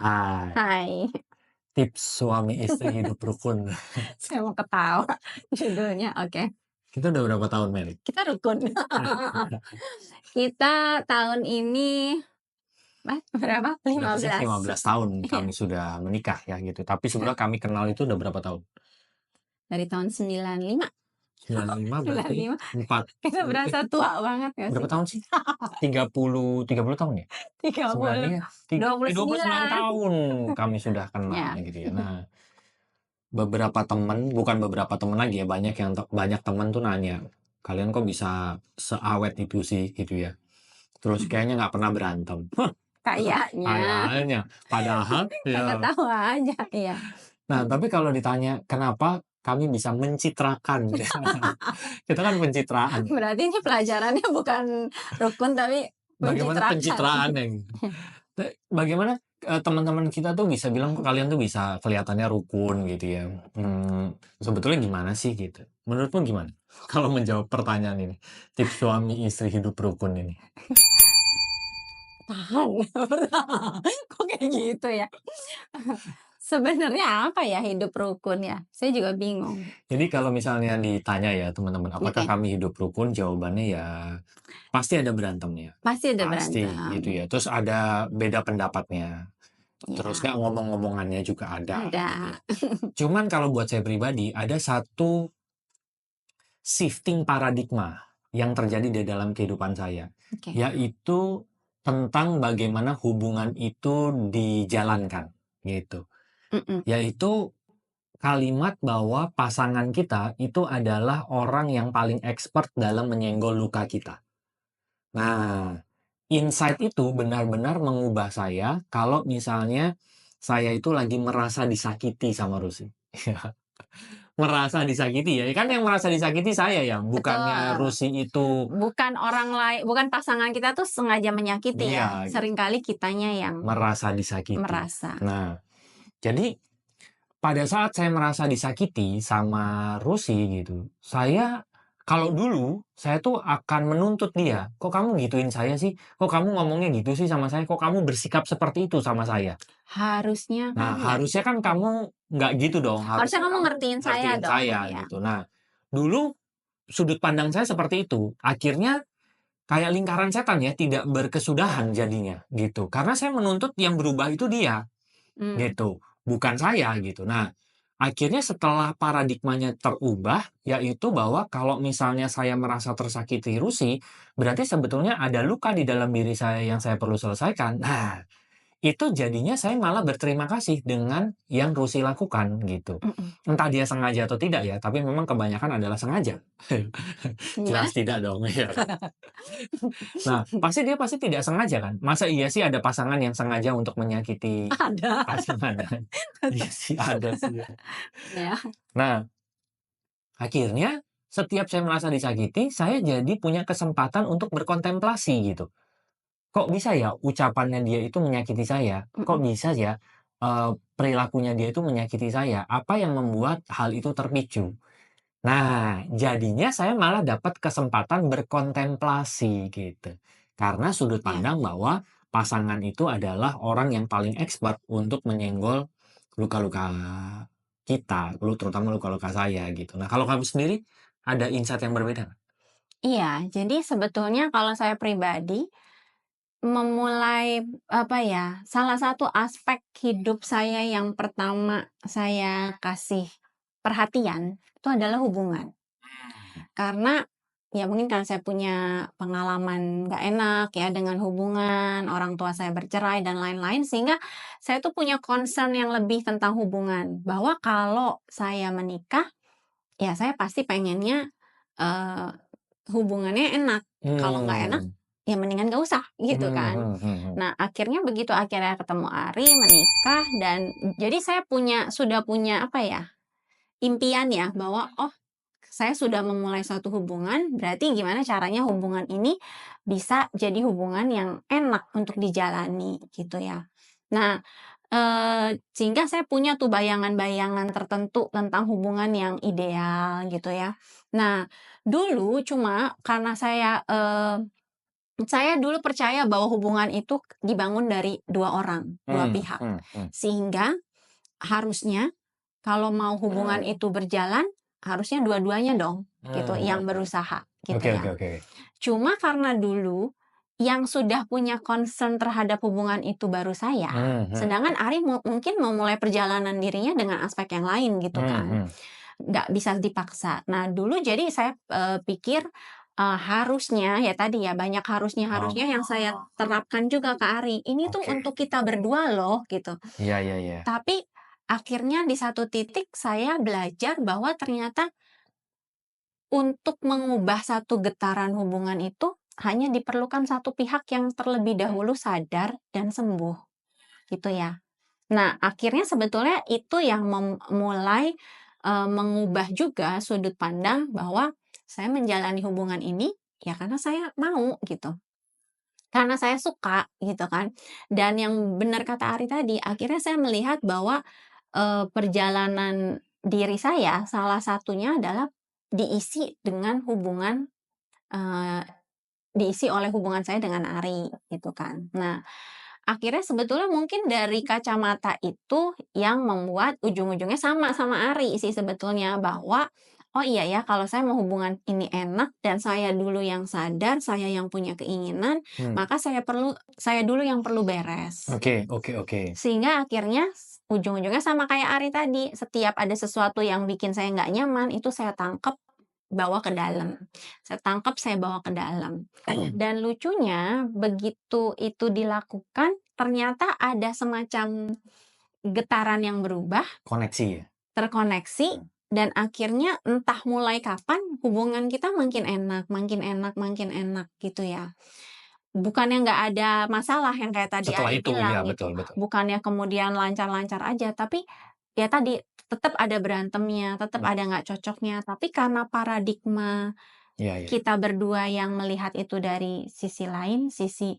Hai, Hai, tips suami istri hidup rukun. saya mau ketawa judulnya, oke. Kita udah berapa tahun, Meli? Kita rukun. Kita tahun ini, berapa? Berapa sih? 15. 15 tahun Iya, kami sudah menikah ya gitu. Tapi iya, sebenarnya kami kenal itu udah berapa tahun? dari tahun 95. 95 berarti 95, 4 kita eh berasa tua banget gak berapa sih? tahun sih? 30 tahun ya? 9 30, iya, 29 29. tahun kami sudah kenal Ya, gitu ya. Nah, beberapa temen, bukan beberapa temen lagi ya, banyak temen tuh nanya, "Kalian kok bisa seawet itu sih?" gitu ya. Terus kayaknya nggak pernah berantem. kayaknya. Kayaknya, padahal Kakak ya. tawa aja, iya. Nah, tapi kalau ditanya kenapa kami bisa mencitrakan, kita kan pencitraan. Berarti ini pelajarannya bukan rukun tapi Bagaimana mencitrakan. pencitraannya gitu. Bagaimana, teman-teman kita tuh bisa bilang, "Kok kalian tuh bisa kelihatannya rukun," gitu ya. Sebetulnya gimana sih gitu? Menurutmu gimana? Kalau menjawab pertanyaan ini, tips suami istri hidup rukun ini? Tahan, kok kayak gitu ya? Sebenarnya apa ya hidup rukun ya? Saya juga bingung. Jadi kalau misalnya ditanya ya teman-teman, apakah Oke, kami hidup rukun? Jawabannya ya pasti ada berantemnya, pasti ada pasti berantem. gitu ya. Terus ada beda pendapatnya, terus Ya, nggak ngomong-ngomongannya juga ada gitu ada. ya. Cuman kalau buat saya pribadi ada satu shifting paradigma yang terjadi di dalam kehidupan saya, Oke. yaitu tentang bagaimana hubungan itu dijalankan gitu. Mhm. Yaitu kalimat bahwa pasangan kita itu adalah orang yang paling expert dalam menyenggol luka kita. Nah, insight itu benar-benar mengubah saya kalau misalnya saya itu lagi merasa disakiti sama Rusi. Merasa disakiti ya, kan yang merasa disakiti saya ya, bukannya Betul. Rusi itu Bukan orang lain, bukan pasangan kita tuh sengaja menyakiti ya. iya gitu, Seringkali kitanya yang merasa disakiti. merasa. Nah, jadi pada saat saya merasa disakiti sama Rusi gitu, saya kalau dulu saya tuh akan menuntut dia, "Kok kamu gituin saya sih? Kok kamu ngomongnya gitu sih sama saya? Kok kamu bersikap seperti itu sama saya?" Harusnya Nah, kan ya. harusnya kan kamu nggak gitu dong, Harusnya harusnya kamu kamu ngertiin saya ngertiin dong, saya ya. gitu. Nah, dulu sudut pandang saya seperti itu. Akhirnya kayak lingkaran setan ya, tidak berkesudahan jadinya gitu. Karena saya menuntut yang berubah itu dia. Mmm, Gitu, bukan saya gitu. Nah, akhirnya setelah paradigmanya terubah, yaitu bahwa kalau misalnya saya merasa tersakiti Rusi, berarti sebetulnya ada luka di dalam diri saya yang saya perlu selesaikan. Nah, itu jadinya saya malah berterima kasih dengan yang Rusi lakukan gitu. mhm. Entah dia sengaja atau tidak ya, tapi memang kebanyakan adalah sengaja. Gimana? Jelas tidak dong, ya. Nah, pasti tidak sengaja kan? Masa iya sih ada pasangan yang sengaja untuk menyakiti Ada. pasangannya? Iya sih ada sih ya. Ya. Nah, akhirnya setiap saya merasa disakiti, saya jadi punya kesempatan untuk berkontemplasi gitu. Kok bisa ya ucapannya dia itu menyakiti saya? Kok Mhm. bisa ya, perilakunya dia itu menyakiti saya? Apa yang membuat hal itu terpicu? Nah, jadinya saya malah dapat kesempatan berkontemplasi gitu. Karena sudut Ya. pandang bahwa pasangan itu adalah orang yang paling expert untuk menyenggol luka-luka kita, terutama luka-luka saya gitu. Nah, kalau kamu sendiri ada insight yang berbeda nggak? Iya, jadi sebetulnya kalau saya pribadi, memulai, apa ya, salah satu aspek hidup saya yang pertama saya kasih perhatian, itu adalah hubungan. Karena, ya mungkin karena saya punya pengalaman nggak enak ya dengan hubungan, orang tua saya bercerai dan lain-lain, sehingga saya tuh punya concern yang lebih tentang hubungan. Bahwa kalau saya menikah, ya saya pasti pengennya, eee, hubungannya enak. Kalau nggak enak, Mmm, ya mendingan nggak usah, gitu kan. mhm mhm. Nah, akhirnya begitu akhirnya ketemu Ari, menikah, dan jadi saya sudah punya, apa ya, impian ya, bahwa, oh, saya sudah memulai suatu hubungan, berarti gimana caranya hubungan ini bisa jadi hubungan yang enak untuk dijalani, gitu ya. Nah, sehingga saya punya tuh bayangan-bayangan tertentu tentang hubungan yang ideal, gitu ya. Nah, dulu cuma karena saya, Saya dulu percaya bahwa hubungan itu dibangun dari 2 orang, 2 Mmm, pihak. mhm, mhm. Sehingga harusnya kalau mau hubungan itu berjalan, harusnya dua-duanya dong gitu Mmm, yang berusaha gitu oke, oke, ya. oke. Cuma karena dulu yang sudah punya concern terhadap hubungan itu baru saya, Mhm, sedangkan Ari mungkin memulai perjalanan dirinya dengan aspek yang lain gitu kan. mhm. Nggak bisa dipaksa. Nah, dulu jadi saya, pikir, harusnya ya tadi ya, banyak Oh, harusnya yang saya terapkan juga ke Ari, "Ini tuh oke. untuk kita berdua loh," gitu. Iya, iya, iya. Tapi akhirnya di satu titik saya belajar bahwa ternyata untuk mengubah satu getaran hubungan itu hanya diperlukan satu pihak yang terlebih dahulu sadar dan sembuh, gitu ya. Nah, akhirnya sebetulnya itu yang mulai, mengubah juga sudut pandang bahwa saya menjalani hubungan ini, ya karena saya mau gitu, karena saya suka gitu kan. Dan yang benar kata Ari tadi, akhirnya saya melihat bahwa, perjalanan diri saya salah satunya adalah diisi dengan hubungan, eee, diisi oleh hubungan saya dengan Ari gitu kan. Nah, akhirnya sebetulnya mungkin dari kacamata itu yang membuat ujung-ujungnya sama Ari sih sebetulnya, bahwa, oh iya ya kalau saya mau hubungan ini enak dan saya dulu yang sadar, saya yang punya keinginan, Mmm, maka saya dulu yang perlu beres. oke, oke, oke. Sehingga akhirnya ujung-ujungnya sama kayak Ari tadi, setiap ada sesuatu yang bikin saya nggak nyaman, itu saya tangkep, bawa ke dalam. Saya tangkap, saya bawa ke dalam. Dan lucunya begitu itu dilakukan, ternyata ada semacam getaran yang berubah, Koneksi ya? terkoneksi, dan akhirnya entah mulai kapan hubungan kita makin enak makin enak makin enak gitu ya. Bukannya nggak ada masalah yang kayak tadi Setelah Ari itu, iya, bilang betul, gitu, betul. bukannya kemudian lancar-lancar aja, tapi ya tadi, tetap ada berantemnya, tetap Mmm, ada nggak cocoknya, tapi karena paradigma iya, iya. kita berdua yang melihat itu dari sisi lain, sisi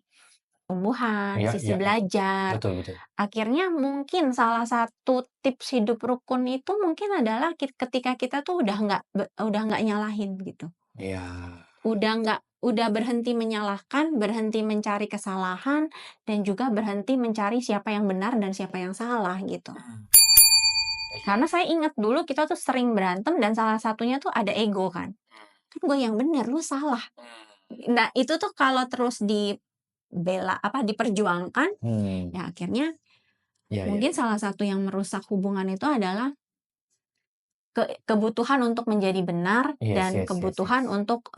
tumbuhan, Iya, sisi iya, iya. belajar, Betul, betul. akhirnya mungkin salah satu tips hidup rukun itu mungkin adalah ketika kita tuh udah nggak nyalahin gitu. Iya. Udah berhenti menyalahkan, berhenti mencari kesalahan, dan juga berhenti mencari siapa yang benar dan siapa yang salah gitu. Mmm, Karena saya ingat dulu kita tuh sering berantem dan salah satunya tuh ada ego kan. Kan gue yang benar, lu salah. Nah, itu tuh kalau terus diperjuangkan, hmm, ya akhirnya iya, iya, mungkin iya. salah satu yang merusak hubungan itu adalah kebutuhan untuk menjadi benar Yes, dan yes, yes, yes. kebutuhan untuk,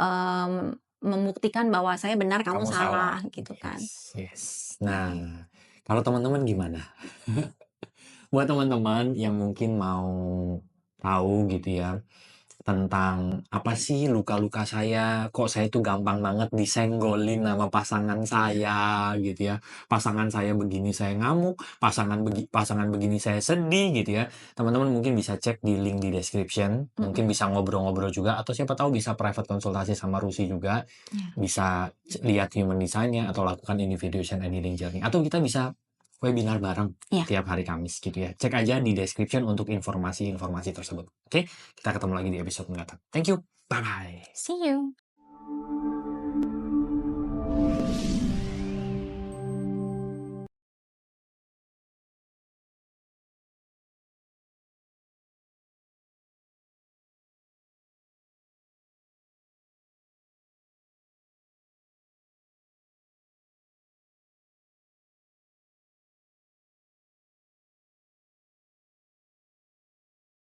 membuktikan bahwa saya benar, kamu Kamu salah. salah, gitu kan. Yes, yes. Nah, kalau teman-teman gimana? Buat teman-teman yang mungkin mau tahu gitu ya, tentang apa sih luka-luka saya, kok saya tuh gampang banget disenggolin sama pasangan saya gitu ya. Pasangan saya begini saya ngamuk, pasangan begini saya sedih gitu ya. Teman-teman mungkin bisa cek di link di description, mungkin Mhm, bisa ngobrol-ngobrol juga atau siapa tahu bisa private konsultasi sama Rusi juga. iya, Bisa lihat human design-nya atau lakukan individuation and healing journey atau kita bisa webinar bareng iya. tiap hari Kamis gitu ya. Cek aja di description untuk informasi-informasi tersebut. Oke, kita ketemu lagi di episode mendatang. Thank you. Bye bye. See you.